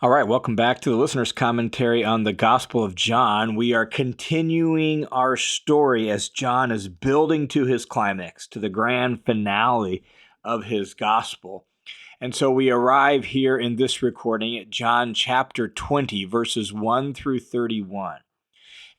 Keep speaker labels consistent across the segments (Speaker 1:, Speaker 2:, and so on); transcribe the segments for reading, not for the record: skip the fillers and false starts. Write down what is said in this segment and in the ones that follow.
Speaker 1: All right, welcome back to the listener's commentary on the Gospel of John. We are continuing our story as John is building to his climax, to the grand finale of his Gospel. And so we arrive here in this recording at John chapter 20, verses 1 through 31.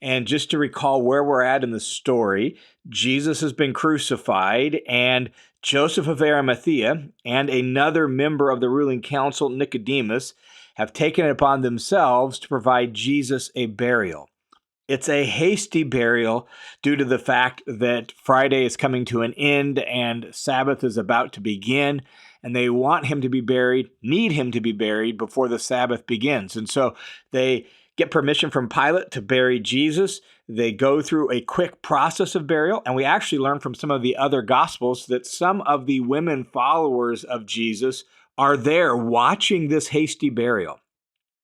Speaker 1: And just to recall where we're at in the story, Jesus has been crucified, and Joseph of Arimathea and another member of the ruling council, Nicodemus, have taken it upon themselves to provide Jesus a burial. It's a hasty burial due to the fact that Friday is coming to an end and Sabbath is about to begin, and they want him to be buried, need him to be buried before the Sabbath begins. And so they get permission from Pilate to bury Jesus. They go through a quick process of burial, and we actually learn from some of the other Gospels that some of the women followers of Jesus are there watching this hasty burial.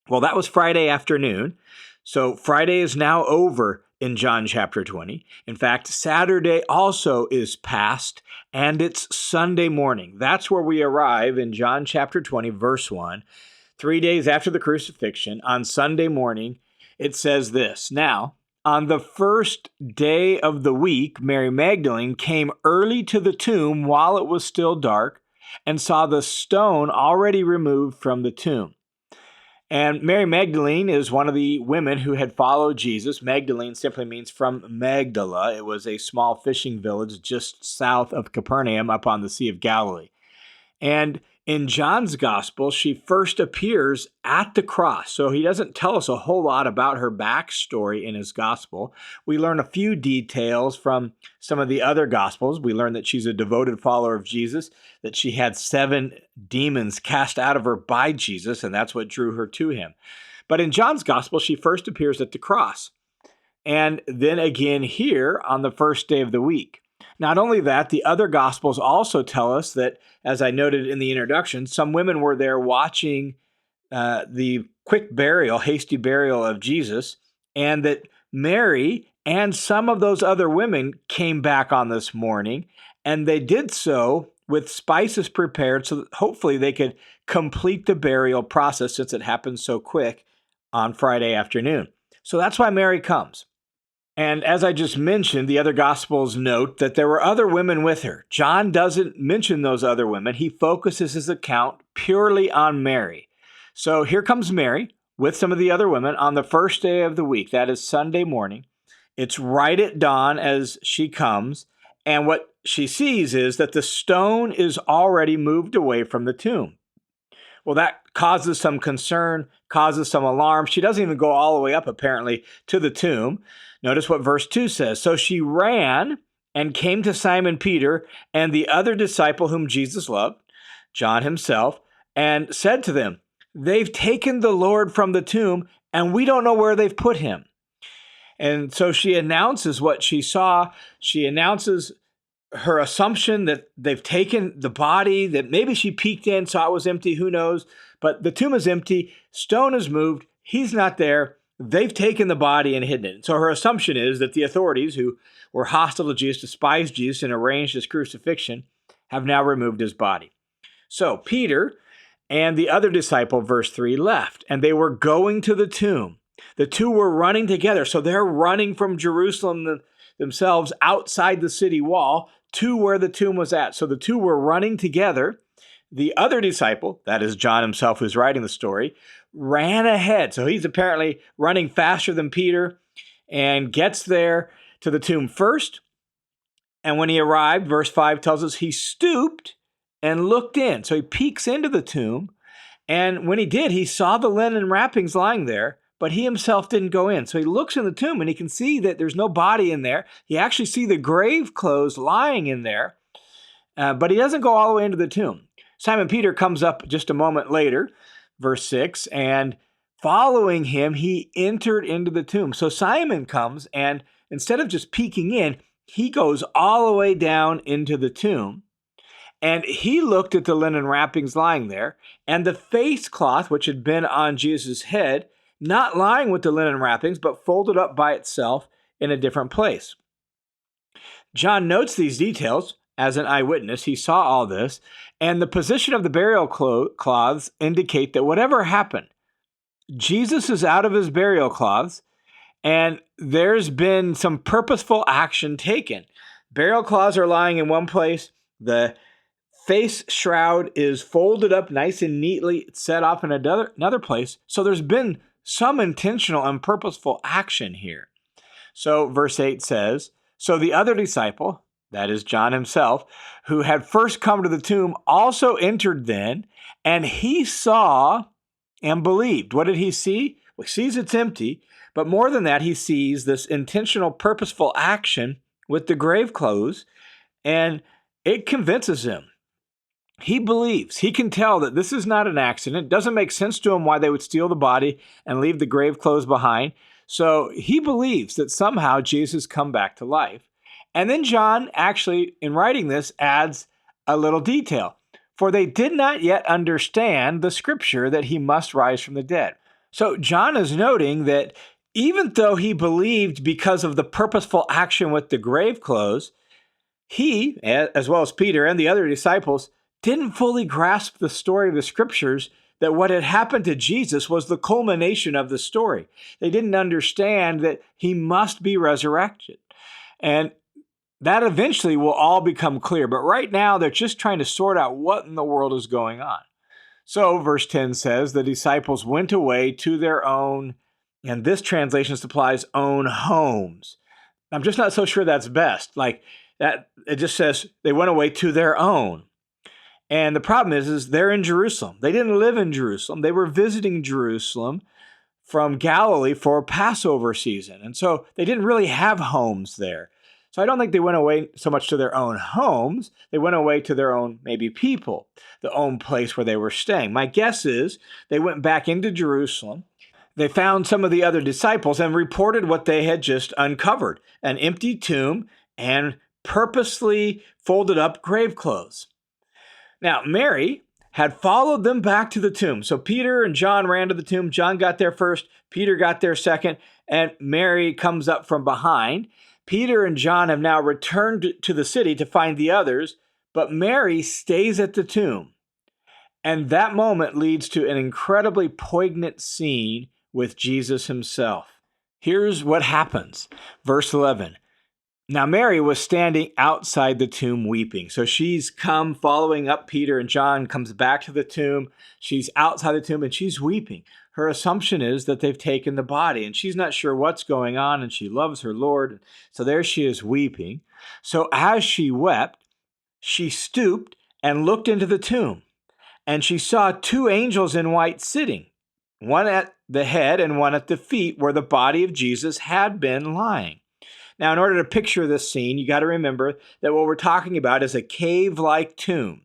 Speaker 1: Well, that was Friday afternoon. So Friday is now over in John chapter 20. In fact, Saturday also is past, and it's Sunday morning. That's where we arrive in John chapter 20, verse 1. 3 days after the crucifixion, on Sunday morning, it says this: "Now, on the first day of the week, Mary Magdalene came early to the tomb while it was still dark, and saw the stone already removed from the tomb." And Mary Magdalene is one of the women who had followed Jesus. Magdalene simply means from Magdala. It was a small fishing village just south of Capernaum up on the Sea of Galilee. And in John's gospel, she first appears at the cross. So he doesn't tell us a whole lot about her backstory in his gospel. We learn a few details from some of the other gospels. We learn that she's a devoted follower of Jesus, that she had 7 demons cast out of her by Jesus, and that's what drew her to him. But in John's gospel, she first appears at the cross, and then again here on the first day of the week. Not only that, the other Gospels also tell us that, as I noted in the introduction, some women were there watching the quick burial, hasty burial of Jesus, and that Mary and some of those other women came back on this morning, and they did so with spices prepared so that hopefully they could complete the burial process since it happened so quick on Friday afternoon. So that's why Mary comes. And as I just mentioned, the other Gospels note that there were other women with her. John doesn't mention those other women. He focuses his account purely on Mary. So here comes Mary with some of the other women on the first day of the week. That is Sunday morning. It's right at dawn as she comes. And what she sees is that the stone is already moved away from the tomb. Well, that causes some concern, causes some alarm. She doesn't even go all the way up, apparently, to the tomb. Notice what verse 2 says. "So she ran and came to Simon Peter and the other disciple whom Jesus loved, John himself, and said to them, 'They've taken the Lord from the tomb, and we don't know where they've put him.'" And so she announces what she saw. She announces her assumption that they've taken the body, that maybe she peeked in, saw it was empty, who knows? But the tomb is empty, stone is moved, he's not there, they've taken the body and hidden it. So her assumption is that the authorities who were hostile to Jesus, despised Jesus, and arranged his crucifixion, have now removed his body. So Peter and the other disciple, verse 3, left, and they were going to the tomb. The two were running together, so they're running from Jerusalem themselves outside the city wall to where the tomb was at. So the two were running together. The other disciple, that is John himself who's writing the story, ran ahead. So he's apparently running faster than Peter and gets there to the tomb first. And when he arrived, verse 5 tells us he stooped and looked in. So he peeks into the tomb. And when he did, he saw the linen wrappings lying there, but he himself didn't go in. So he looks in the tomb and he can see that there's no body in there. He actually sees the grave clothes lying in there, but he doesn't go all the way into the tomb. Simon Peter comes up just a moment later, verse 6, and following him, he entered into the tomb. So Simon comes, and instead of just peeking in, he goes all the way down into the tomb. And he looked at the linen wrappings lying there, and the face cloth, which had been on Jesus' head, not lying with the linen wrappings, but folded up by itself in a different place. John notes these details as an eyewitness. He saw all this, and the position of the burial cloths indicate that whatever happened, Jesus is out of his burial cloths, and there's been some purposeful action taken. Burial cloths are lying in one place. The face shroud is folded up nice and neatly, set off in another place. So there's been some intentional and purposeful action here. So verse 8 says, "So the other disciple, that is John himself, who had first come to the tomb, also entered then, and he saw and believed." What did he see? Well, he sees it's empty, but more than that, he sees this intentional, purposeful action with the grave clothes, and it convinces him. He believes. He can tell that this is not an accident. It doesn't make sense to him why they would steal the body and leave the grave clothes behind. So he believes that somehow Jesus come back to life. And then John actually, in writing this, adds a little detail. For they did not yet understand the scripture that he must rise from the dead. So John is noting that even though he believed because of the purposeful action with the grave clothes, he, as well as Peter and the other disciples, didn't fully grasp the story of the scriptures, that what had happened to Jesus was the culmination of the story. They didn't understand that he must be resurrected. And that eventually will all become clear. But right now, they're just trying to sort out what in the world is going on. So verse 10 says, the disciples went away to their own, and this translation supplies own homes. I'm just not so sure that's best. Like that, it just says they went away to their own. And the problem is they're in Jerusalem. They didn't live in Jerusalem. They were visiting Jerusalem from Galilee for Passover season. And so they didn't really have homes there. So I don't think they went away so much to their own homes. They went away to their own, maybe, people, the own place where they were staying. My guess is they went back into Jerusalem. They found some of the other disciples and reported what they had just uncovered, an empty tomb and purposely folded up grave clothes. Now, Mary had followed them back to the tomb. So Peter and John ran to the tomb. John got there first. Peter got there second. And Mary comes up from behind. Peter and John have now returned to the city to find the others, but Mary stays at the tomb. And that moment leads to an incredibly poignant scene with Jesus himself. Here's what happens. Verse 11. Now Mary was standing outside the tomb weeping. So she's come following up Peter and John, comes back to the tomb. She's outside the tomb and she's weeping. Her assumption is that they've taken the body and she's not sure what's going on and she loves her Lord. So there she is weeping. So as she wept, she stooped and looked into the tomb. And she saw two angels in white sitting, one at the head and one at the feet where the body of Jesus had been lying. Now, in order to picture this scene, you got to remember that what we're talking about is a cave-like tomb.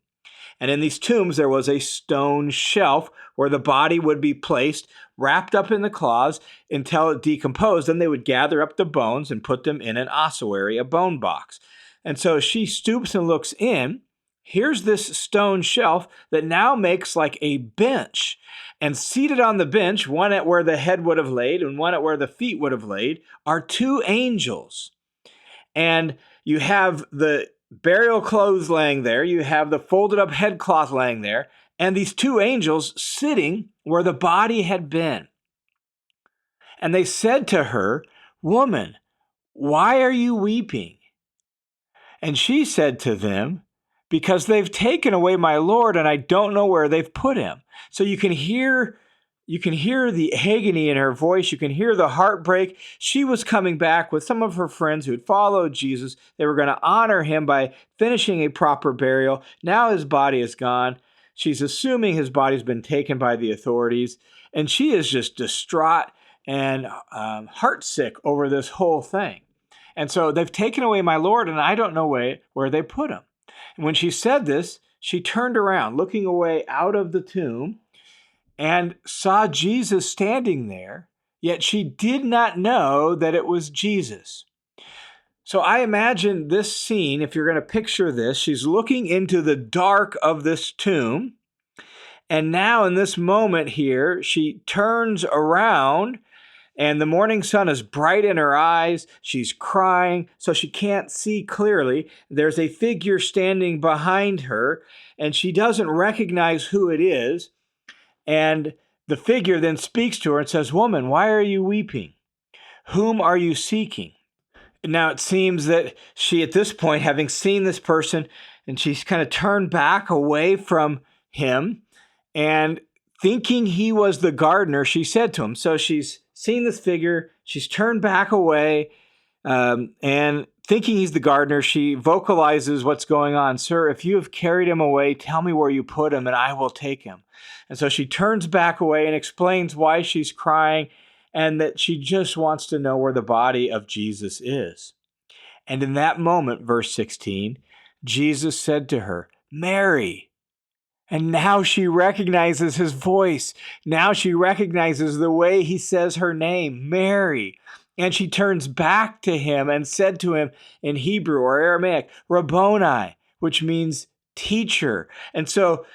Speaker 1: And in these tombs, there was a stone shelf where the body would be placed, wrapped up in the cloths until it decomposed. Then they would gather up the bones and put them in an ossuary, a bone box. And so she stoops and looks in. Here's this stone shelf that now makes like a bench. And seated on the bench, one at where the head would have laid and one at where the feet would have laid, are two angels. And you have the burial clothes laying there. You have the folded up headcloth laying there. And these two angels sitting where the body had been. And they said to her, "Woman, why are you weeping?" And she said to them, "Because they've taken away my Lord, and I don't know where they've put him." So you can hear the agony in her voice. You can hear the heartbreak. She was coming back with some of her friends who had followed Jesus. They were going to honor him by finishing a proper burial. Now his body is gone. She's assuming his body's been taken by the authorities. And she is just distraught and heartsick over this whole thing. And so they've taken away my Lord, and I don't know where they put him. And when she said this, she turned around, looking away out of the tomb, and saw Jesus standing there, yet she did not know that it was Jesus. So I imagine this scene, if you're going to picture this, she's looking into the dark of this tomb, and now in this moment here, she turns around, and the morning sun is bright in her eyes. She's crying, so she can't see clearly. There's a figure standing behind her, and she doesn't recognize who it is. And The figure then speaks to her and says, "Woman, why are you weeping? Whom are you seeking?" Now it seems that she, at this point, having seen this person, and she's kind of turned back away from him, and thinking he was the gardener, she said to him. So she's seen this figure, she's turned back away, and thinking he's the gardener, she vocalizes what's going on. "Sir, if you have carried him away, tell me where you put him, and I will take him." And so she turns back away and explains why she's crying, and that she just wants to know where the body of Jesus is. And in that moment, verse 16, Jesus said to her, "Mary." And now she recognizes his voice. Now she recognizes the way he says her name, Mary. And she turns back to him and said to him in Hebrew or Aramaic, "Rabboni," which means teacher. And so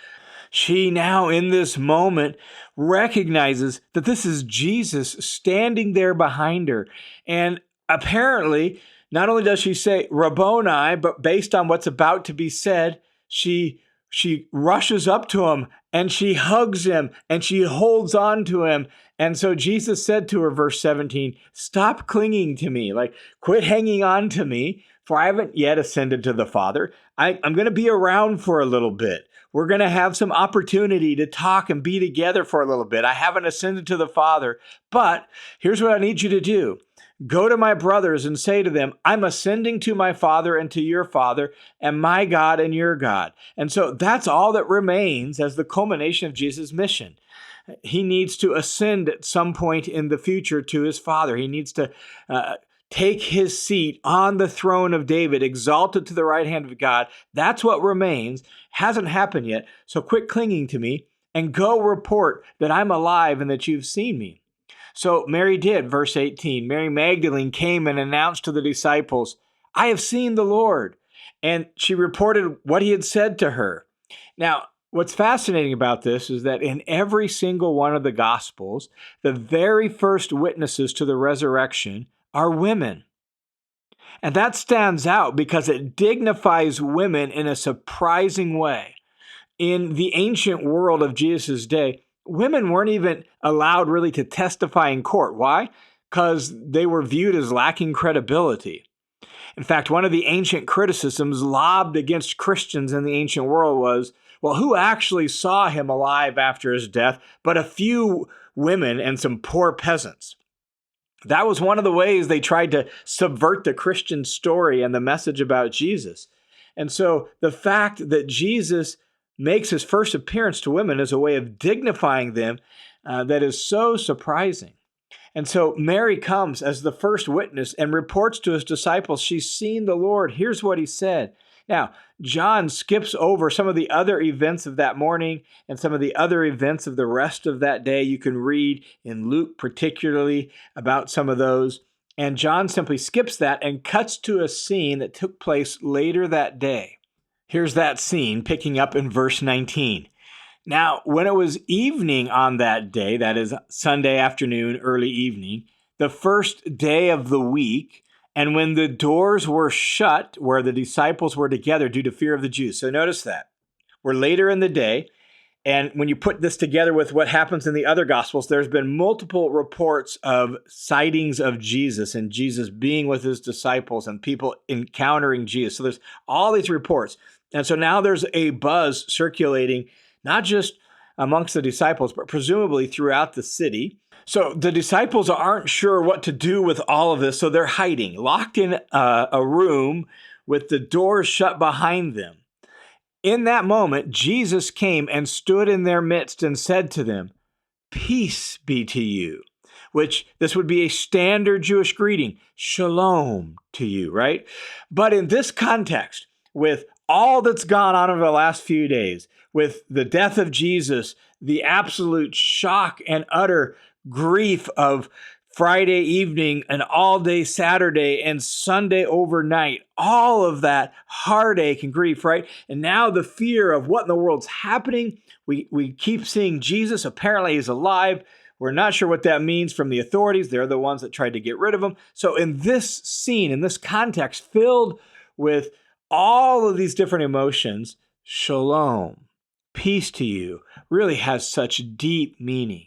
Speaker 1: she now, in this moment, recognizes that this is Jesus standing there behind her. And apparently, not only does she say Rabboni, but based on what's about to be said, she rushes up to him and she hugs him and she holds on to him. And so Jesus said to her, verse 17, "Stop clinging to me, like quit hanging on to me, for I haven't yet ascended to the Father. I'm going to be around for a little bit. We're going to have some opportunity to talk and be together for a little bit. I haven't ascended to the Father, but here's what I need you to do. Go to my brothers and say to them, I'm ascending to my Father and to your Father, and my God and your God." And so that's all that remains as the culmination of Jesus' mission. He needs to ascend at some point in the future to his Father. He needs to take his seat on the throne of David, exalted to the right hand of God. That's what remains. Hasn't happened yet. So quit clinging to me and go report that I'm alive and that you've seen me. So Mary did, verse 18. Mary Magdalene came and announced to the disciples, "I have seen the Lord." And she reported what he had said to her. Now, what's fascinating about this is that in every single one of the Gospels, the very first witnesses to the resurrection are women. And that stands out because it dignifies women in a surprising way. In the ancient world of Jesus' day, women weren't even allowed really to testify in court. Why? Because they were viewed as lacking credibility. In fact, one of the ancient criticisms lobbed against Christians in the ancient world was, well, who actually saw him alive after his death but a few women and some poor peasants? That was one of the ways they tried to subvert the Christian story and the message about Jesus. And so the fact that Jesus makes his first appearance to women is a way of dignifying them that is so surprising. And so Mary comes as the first witness and reports to his disciples she's seen the Lord. Here's what he said. Now, John skips over some of the other events of that morning and some of the other events of the rest of that day. You can read in Luke particularly about some of those. And John simply skips that and cuts to a scene that took place later that day. Here's that scene picking up in verse 19. Now, when it was evening on that day, that is Sunday afternoon, early evening, the first day of the week, and when the doors were shut where the disciples were together due to fear of the Jews. So notice that. We're later in the day, and when you put this together with what happens in the other Gospels, there's been multiple reports of sightings of Jesus and Jesus being with his disciples and people encountering Jesus. So there's all these reports. And so now there's a buzz circulating, not just amongst the disciples, but presumably throughout the city. So the disciples aren't sure what to do with all of this, so they're hiding, locked in a room with the doors shut behind them. In that moment, Jesus came and stood in their midst and said to them, "Peace be to you," which this would be a standard Jewish greeting, shalom to you, right? But in this context, with all that's gone on over the last few days, with the death of Jesus, the absolute shock and utter grief of Friday evening and all day Saturday and Sunday overnight, all of that heartache and grief, right? And now the fear of what in the world's happening. We keep seeing Jesus. Apparently he's alive. We're not sure what that means from the authorities. They're the ones that tried to get rid of him. So in this scene, in this context, filled with all of these different emotions, shalom, peace to you, really has such deep meaning.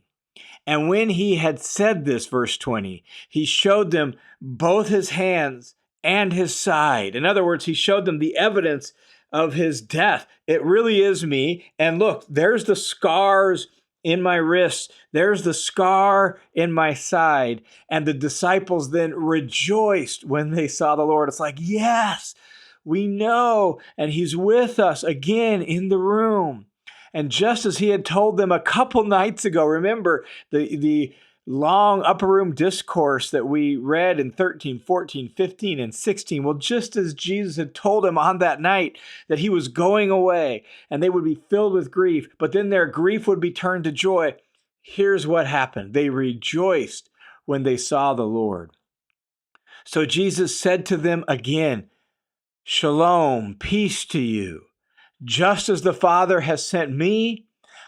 Speaker 1: And when he had said this, verse 20, he showed them both his hands and his side. In other words, he showed them the evidence of his death. It really is me. And look, there's the scars in my wrists. There's the scar in my side. And the disciples then rejoiced when they saw the Lord. It's like, yes, we know. And he's with us again in the room. And just as he had told them a couple nights ago, remember the long upper room discourse that we read in 13, 14, 15, and 16. Well, just as Jesus had told them on that night that he was going away and they would be filled with grief, but then their grief would be turned to joy. Here's what happened. They rejoiced when they saw the Lord. So Jesus said to them again, "Shalom, peace to you. Just as the Father has sent me,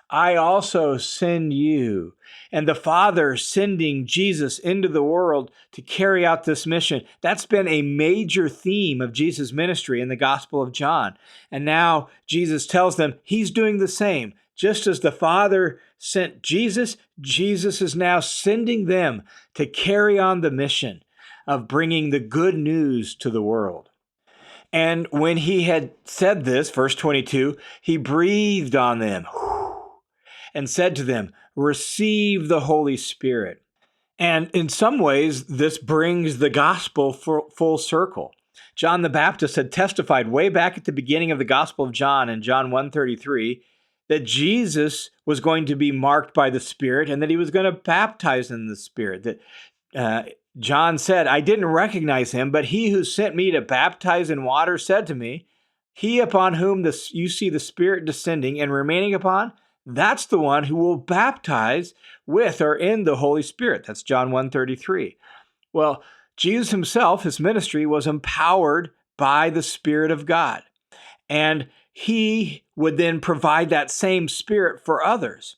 Speaker 1: I also send you." And the Father sending Jesus into the world to carry out this mission, that's been a major theme of Jesus' ministry in the Gospel of John. And now Jesus tells them he's doing the same. Just as the Father sent Jesus, Jesus is now sending them to carry on the mission of bringing the good news to the world. And when he had said this, verse 22, he breathed on them and said to them, "Receive the Holy Spirit." And in some ways, this brings the gospel full circle. John the Baptist had testified way back at the beginning of the Gospel of John in John 1:33 that Jesus was going to be marked by the Spirit and that he was going to baptize in the Spirit. That John said, "I didn't recognize him, but he who sent me to baptize in water said to me, 'He upon whom you see the Spirit descending and remaining upon, that's the one who will baptize with or in the Holy Spirit.'" That's John 1:33. Well, Jesus himself, his ministry was empowered by the Spirit of God. And he would then provide that same Spirit for others.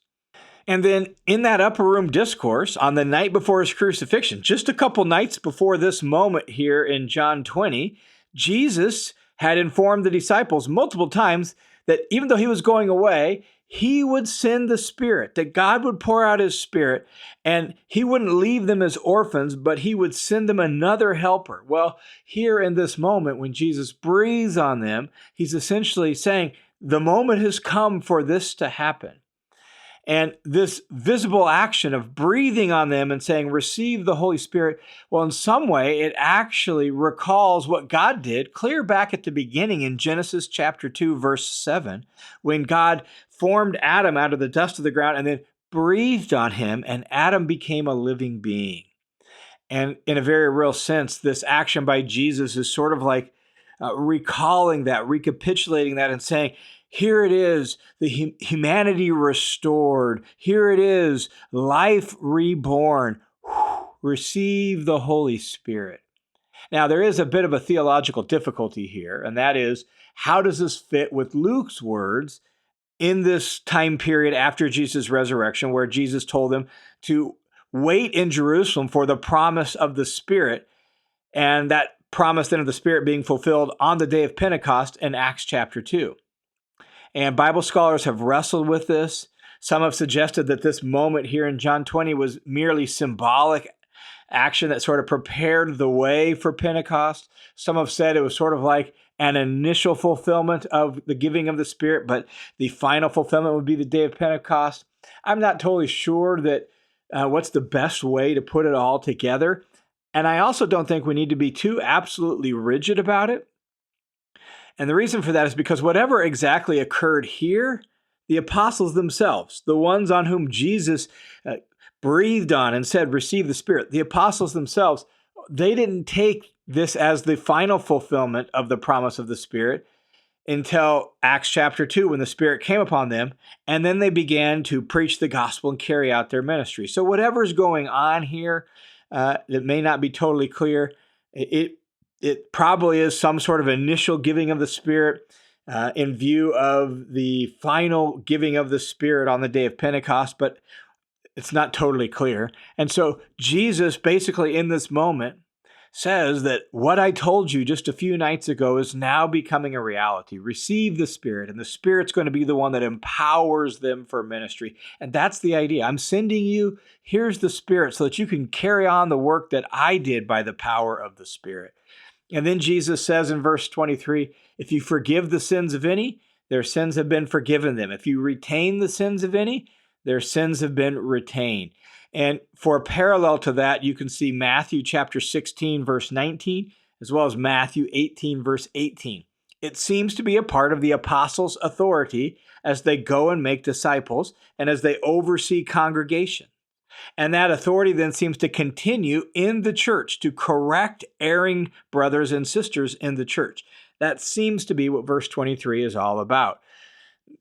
Speaker 1: And then in that upper room discourse on the night before his crucifixion, just a couple nights before this moment here in John 20, Jesus had informed the disciples multiple times that even though he was going away, he would send the Spirit, that God would pour out his Spirit, and he wouldn't leave them as orphans, but he would send them another helper. Well, here in this moment, when Jesus breathes on them, he's essentially saying, the moment has come for this to happen. And this visible action of breathing on them and saying, "Receive the Holy Spirit," well, in some way, it actually recalls what God did clear back at the beginning in Genesis chapter 2, verse 7, when God formed Adam out of the dust of the ground and then breathed on him, and Adam became a living being. And in a very real sense, this action by Jesus is sort of like recalling that, recapitulating that, and saying, here it is, the humanity restored. Here it is, life reborn. Receive the Holy Spirit. Now, there is a bit of a theological difficulty here, and that is, how does this fit with Luke's words in this time period after Jesus' resurrection, where Jesus told them to wait in Jerusalem for the promise of the Spirit, and that promise then of the Spirit being fulfilled on the day of Pentecost in Acts chapter 2. And Bible scholars have wrestled with this. Some have suggested that this moment here in John 20 was merely symbolic action that sort of prepared the way for Pentecost. Some have said it was sort of like an initial fulfillment of the giving of the Spirit, but the final fulfillment would be the day of Pentecost. I'm not totally sure that what's the best way to put it all together. And I also don't think we need to be too absolutely rigid about it. And the reason for that is because whatever exactly occurred here, the apostles themselves, the ones on whom Jesus breathed on and said, "Receive the Spirit," the apostles themselves, they didn't take this as the final fulfillment of the promise of the Spirit until Acts chapter 2, when the Spirit came upon them, and then they began to preach the gospel and carry out their ministry. So whatever's going on here that may not be totally clear, it probably is some sort of initial giving of the Spirit in view of the final giving of the Spirit on the day of Pentecost, but it's not totally clear. And so Jesus basically in this moment says that what I told you just a few nights ago is now becoming a reality. Receive the Spirit, and the Spirit's going to be the one that empowers them for ministry. And that's the idea. I'm sending you, here's the Spirit, so that you can carry on the work that I did by the power of the Spirit. And then Jesus says in verse 23, if you forgive the sins of any, their sins have been forgiven them. If you retain the sins of any, their sins have been retained. And for a parallel to that, you can see Matthew chapter 16, verse 19, as well as Matthew 18, verse 18. It seems to be a part of the apostles' authority as they go and make disciples and as they oversee congregation. And that authority then seems to continue in the church to correct erring brothers and sisters in the church. That seems to be what verse 23 is all about.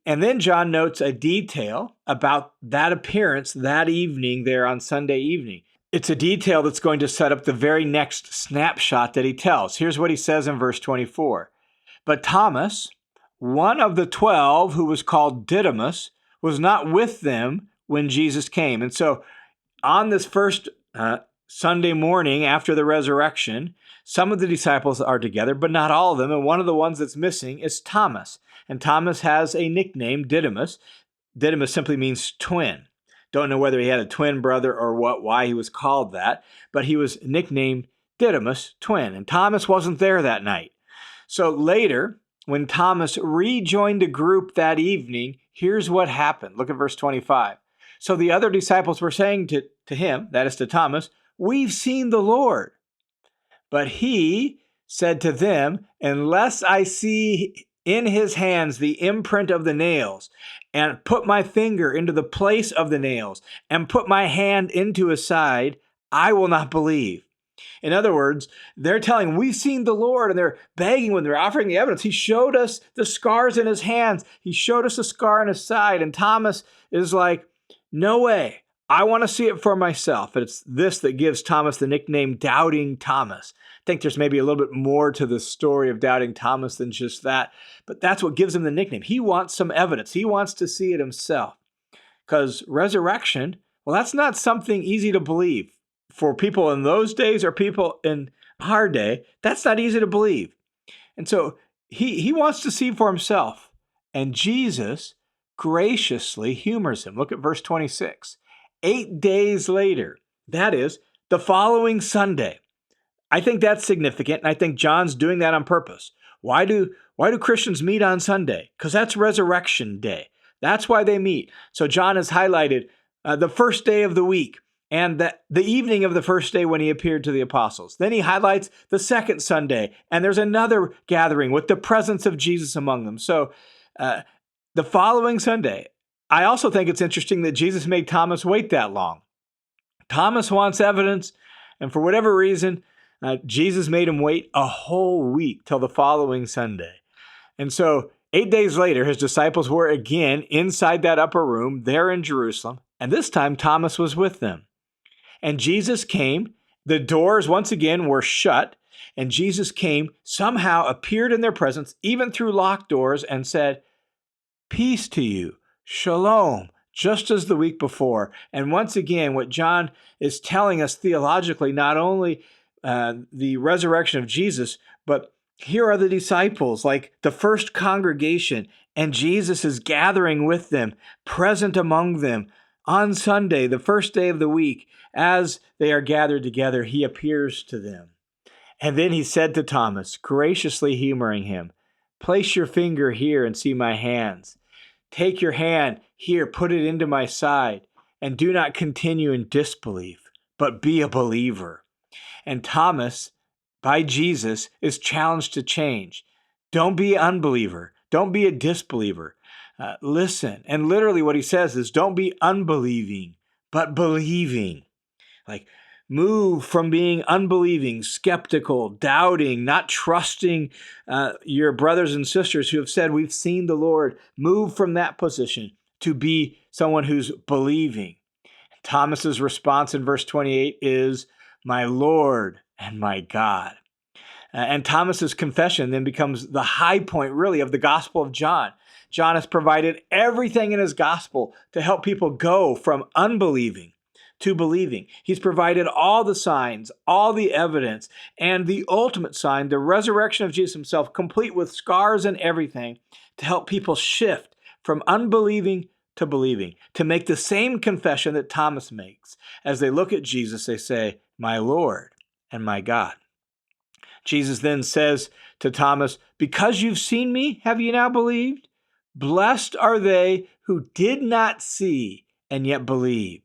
Speaker 1: And then John notes a detail about that appearance that evening there on Sunday evening. It's a detail that's going to set up the very next snapshot that he tells. Here's what he says in verse 24. But Thomas, one of the 12 who was called Didymus, was not with them when Jesus came. And so on this first Sunday morning after the resurrection, some of the disciples are together, but not all of them. And one of the ones that's missing is Thomas. And Thomas has a nickname, Didymus. Didymus simply means twin. Don't know whether he had a twin brother or why he was called that, but he was nicknamed Didymus, twin. And Thomas wasn't there that night. So later, when Thomas rejoined the group that evening, here's what happened. Look at verse 25. So the other disciples were saying to him, that is to Thomas, we've seen the Lord. But he said to them, unless I see in his hands the imprint of the nails, and put my finger into the place of the nails, and put my hand into his side, I will not believe. In other words, they're telling, we've seen the Lord, and they're begging when they're offering the evidence. He showed us the scars in his hands. He showed us a scar in his side. And Thomas is like, no way. I want to see it for myself. And it's this that gives Thomas the nickname Doubting Thomas. I think there's maybe a little bit more to the story of Doubting Thomas than just that, but that's what gives him the nickname. He wants some evidence. He wants to see it himself. Because resurrection, well, that's not something easy to believe. For people in those days or people in our day, that's not easy to believe. And so he wants to see for himself. And Jesus graciously humors him. Look at verse 26. 8 days later, that is, the following Sunday. I think that's significant, and I think John's doing that on purpose. Why do Christians meet on Sunday? Because that's Resurrection Day. That's why they meet. So John has highlighted the first day of the week and the evening of the first day when he appeared to the apostles. Then he highlights the second Sunday, and there's another gathering with the presence of Jesus among them. So the following Sunday, I also think it's interesting that Jesus made Thomas wait that long. Thomas wants evidence, and for whatever reason, Jesus made him wait a whole week till the following Sunday. And so 8 days later, his disciples were again inside that upper room there in Jerusalem, and this time Thomas was with them. And Jesus came, the doors once again were shut, and Jesus came, somehow appeared in their presence, even through locked doors, and said, peace to you. Shalom, just as the week before. And once again, what John is telling us theologically, not only the resurrection of Jesus, but here are the disciples, like the first congregation, and Jesus is gathering with them, present among them. On Sunday, the first day of the week, as they are gathered together, he appears to them. And then he said to Thomas, graciously humoring him, place your finger here and see my hands. Take your hand here, put it into my side, and do not continue in disbelief, but be a believer. And Thomas, by Jesus, is challenged to change. Don't be an unbeliever. Don't be a disbeliever. Listen. And literally what he says is, don't be unbelieving, but believing. Like, move from being unbelieving, skeptical, doubting, not trusting your brothers and sisters who have said, we've seen the Lord. Move from that position to be someone who's believing. Thomas's response in verse 28 is, my Lord and my God. And Thomas's confession then becomes the high point, really, of the Gospel of John. John has provided everything in his gospel to help people go from unbelieving, to believing. He's provided all the signs, all the evidence, and the ultimate sign, the resurrection of Jesus himself, complete with scars and everything, to help people shift from unbelieving to believing, to make the same confession that Thomas makes. As they look at Jesus, they say, "My Lord and my God." Jesus then says to Thomas, "Because you've seen me, have you now believed? Blessed are they who did not see and yet believe."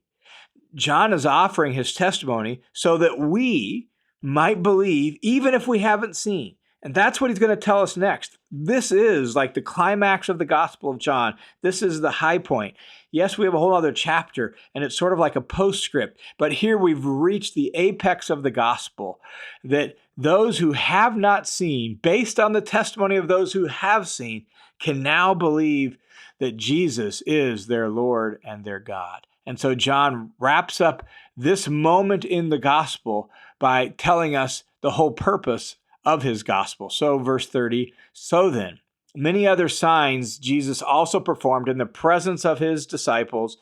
Speaker 1: John is offering his testimony so that we might believe even if we haven't seen. And that's what he's going to tell us next. This is like the climax of the Gospel of John. This is the high point. Yes, we have a whole other chapter, and it's sort of like a postscript. But here we've reached the apex of the gospel, that those who have not seen, based on the testimony of those who have seen, can now believe that Jesus is their Lord and their God. And so John wraps up this moment in the gospel by telling us the whole purpose of his gospel. So verse 30, "So then, many other signs Jesus also performed in the presence of his disciples,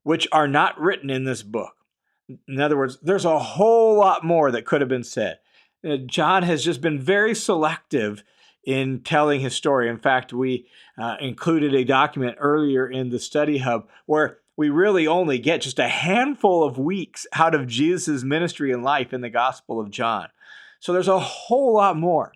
Speaker 1: which are not written in this book." In other words, there's a whole lot more that could have been said. John has just been very selective in telling his story. In fact, we included a document earlier in the study hub where we really only get just a handful of weeks out of Jesus' ministry and life in the Gospel of John. So there's a whole lot more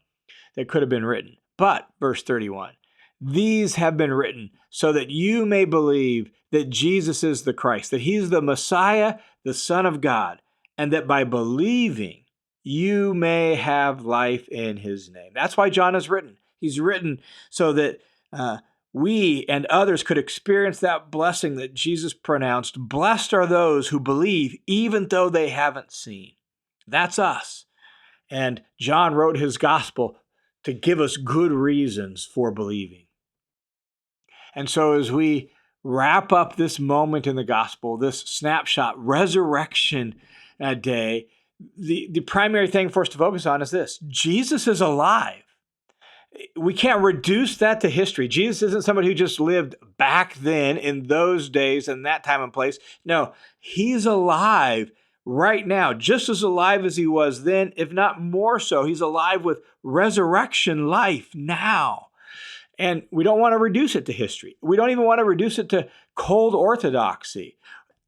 Speaker 1: that could have been written. But, verse 31, "These have been written so that you may believe that Jesus is the Christ, that he's the Messiah, the Son of God, and that by believing you may have life in his name." That's why John is written. He's written so that we and others could experience that blessing that Jesus pronounced. Blessed are those who believe even though they haven't seen. That's us. And John wrote his gospel to give us good reasons for believing. And so as we wrap up this moment in the gospel, this snapshot, Resurrection Day, the primary thing for us to focus on is this: Jesus is alive. We can't reduce that to history. Jesus isn't somebody who just lived back then in those days and that time and place. No, he's alive right now, just as alive as he was then, if not more so. He's alive with resurrection life now. And we don't want to reduce it to history. We don't even want to reduce it to cold orthodoxy.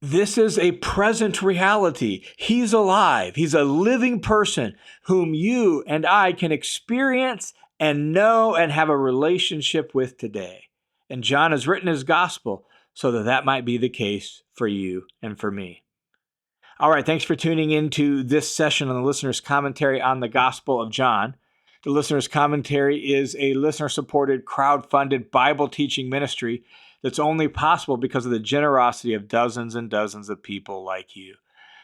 Speaker 1: This is a present reality. He's alive. He's a living person whom you and I can experience and know and have a relationship with today. And John has written his gospel so that that might be the case for you and for me. All right, thanks for tuning into this session on the Listener's Commentary on the Gospel of John. The Listener's Commentary is a listener-supported, crowd-funded Bible teaching ministry that's only possible because of the generosity of dozens and dozens of people like you.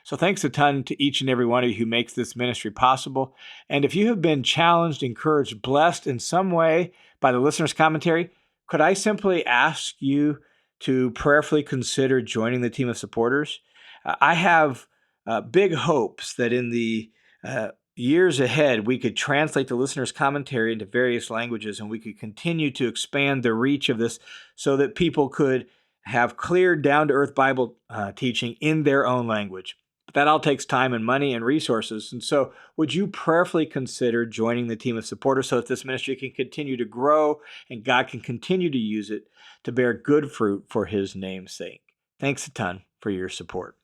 Speaker 1: So thanks a ton to each and every one of you who makes this ministry possible. And if you have been challenged, encouraged, blessed in some way by the Listener's Commentary, could I simply ask you to prayerfully consider joining the team of supporters? I have big hopes that in the years ahead, we could translate the Listener's Commentary into various languages, and we could continue to expand the reach of this so that people could have clear, down-to-earth Bible teaching in their own language. But that all takes time and money and resources. And so would you prayerfully consider joining the team of supporters so that this ministry can continue to grow and God can continue to use it to bear good fruit for his name's sake? Thanks a ton for your support.